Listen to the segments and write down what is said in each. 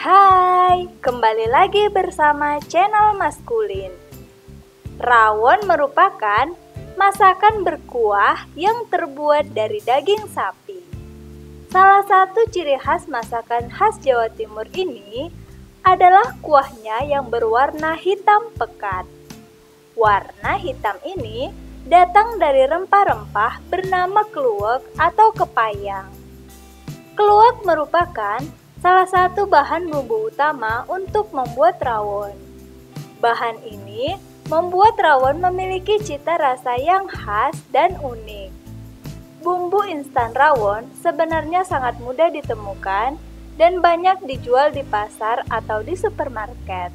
Hai, kembali lagi bersama channel Maskulin. Rawon merupakan masakan berkuah yang terbuat dari daging sapi. Salah satu ciri khas masakan khas Jawa Timur ini adalah kuahnya yang berwarna hitam pekat. Warna hitam ini datang dari rempah-rempah bernama kluwek atau kepayang. Kluwek merupakan salah satu bahan bumbu utama untuk membuat rawon. Bahan ini membuat rawon memiliki cita rasa yang khas dan unik. Bumbu instan rawon sebenarnya sangat mudah ditemukan dan banyak dijual di pasar atau di supermarket.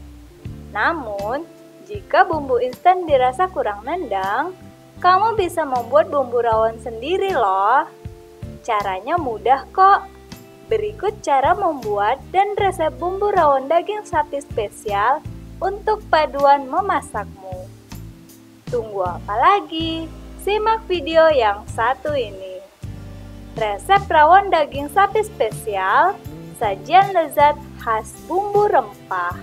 Namun, jika bumbu instan dirasa kurang nendang, kamu bisa membuat bumbu rawon sendiri loh. Caranya mudah kok. Berikut cara membuat dan resep bumbu rawon daging sapi spesial untuk paduan memasakmu. Tunggu apa lagi? Simak video yang satu ini. Resep rawon daging sapi spesial, sajian lezat khas bumbu rempah.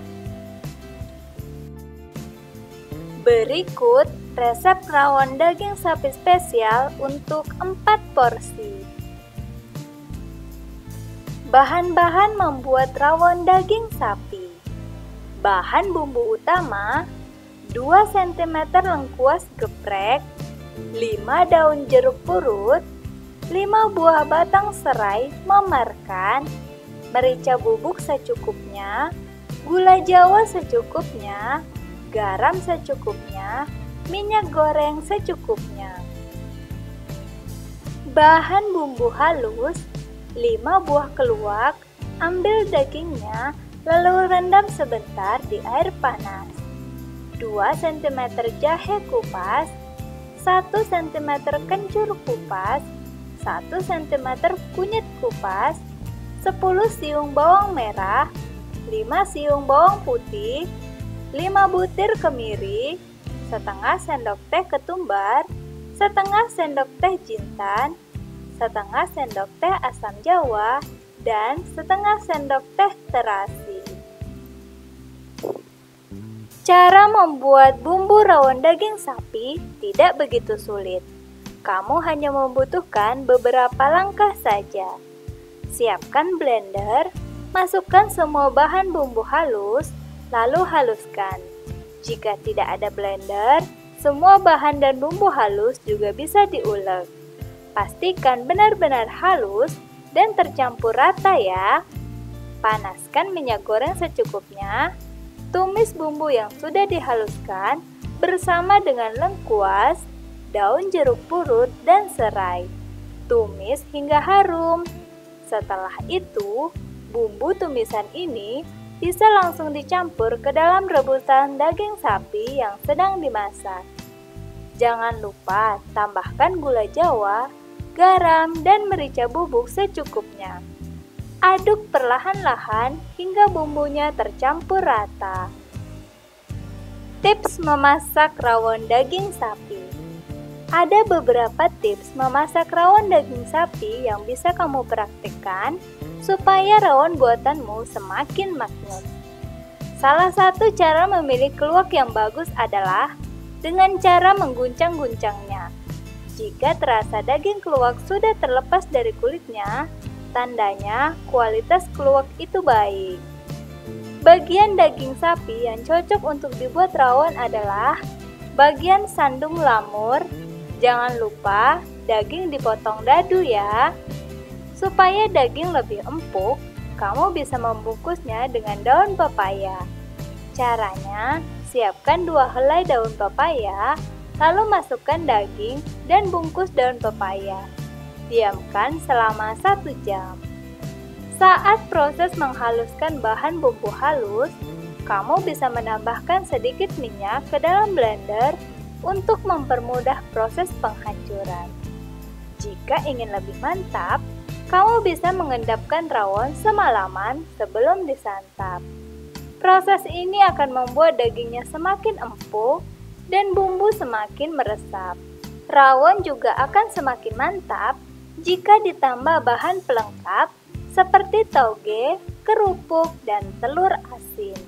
Berikut resep rawon daging sapi spesial untuk 4 porsi. Bahan-bahan membuat rawon daging sapi. Bahan bumbu utama: 2 cm lengkuas geprek, 5 daun jeruk purut, 5 buah batang serai memarkan, merica bubuk secukupnya, gula jawa secukupnya, garam secukupnya, minyak goreng secukupnya. Bahan bumbu halus: 5 buah keluak, ambil dagingnya, lalu rendam sebentar di air panas. 2 cm jahe kupas, 1 cm kencur kupas, 1 cm kunyit kupas, 10 siung bawang merah, 5 siung bawang putih, 5 butir kemiri, setengah sendok teh ketumbar, setengah sendok teh jintan, setengah sendok teh asam jawa, dan setengah sendok teh terasi. Cara membuat bumbu rawon daging sapi tidak begitu sulit. Kamu hanya membutuhkan beberapa langkah saja. Siapkan blender, masukkan semua bahan bumbu halus, lalu haluskan. Jika tidak ada blender, semua bahan dan bumbu halus juga bisa diulek. Pastikan benar-benar halus dan tercampur rata ya. Panaskan minyak goreng secukupnya. Tumis bumbu yang sudah dihaluskan bersama dengan lengkuas, daun jeruk purut, dan serai. Tumis hingga harum. Setelah itu, bumbu tumisan ini bisa langsung dicampur ke dalam rebusan daging sapi yang sedang dimasak. Jangan lupa tambahkan gula jawa, garam, dan merica bubuk secukupnya. Aduk perlahan-lahan hingga bumbunya tercampur rata. Tips memasak rawon daging sapi. Ada beberapa tips memasak rawon daging sapi yang bisa kamu praktikkan supaya rawon buatanmu semakin maknyus. Salah satu cara memilih keluak yang bagus adalah dengan cara mengguncang-guncangnya. Jika terasa daging keluak sudah terlepas dari kulitnya, tandanya kualitas keluak itu baik. Bagian daging sapi yang cocok untuk dibuat rawon adalah bagian sandung lamur. Jangan lupa daging dipotong dadu ya. Supaya daging lebih empuk, kamu bisa membungkusnya dengan daun pepaya. Caranya, siapkan 2 helai daun pepaya, lalu masukkan daging dan bungkus daun pepaya. Diamkan selama 1 jam. Saat proses menghaluskan bahan bumbu halus, kamu bisa menambahkan sedikit minyak ke dalam blender untuk mempermudah proses penghancuran. Jika ingin lebih mantap, kamu bisa mengendapkan rawon semalaman sebelum disantap. Proses ini akan membuat dagingnya semakin empuk dan bumbu semakin meresap. Rawon juga akan semakin mantap jika ditambah bahan pelengkap seperti tauge, kerupuk, dan telur asin.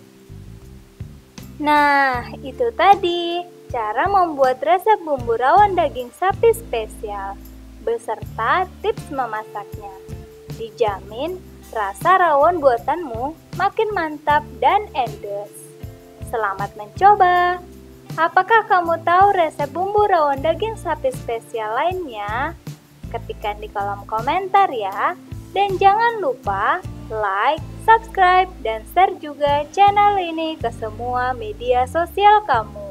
Nah, itu tadi cara membuat resep bumbu rawon daging sapi spesial beserta tips memasaknya. Dijamin rasa rawon buatanmu makin mantap dan endes. Selamat mencoba! Apakah kamu tahu resep bumbu rawon daging sapi spesial lainnya? Ketikkan di kolom komentar ya. Dan jangan lupa like, subscribe, dan share juga channel ini ke semua media sosial kamu.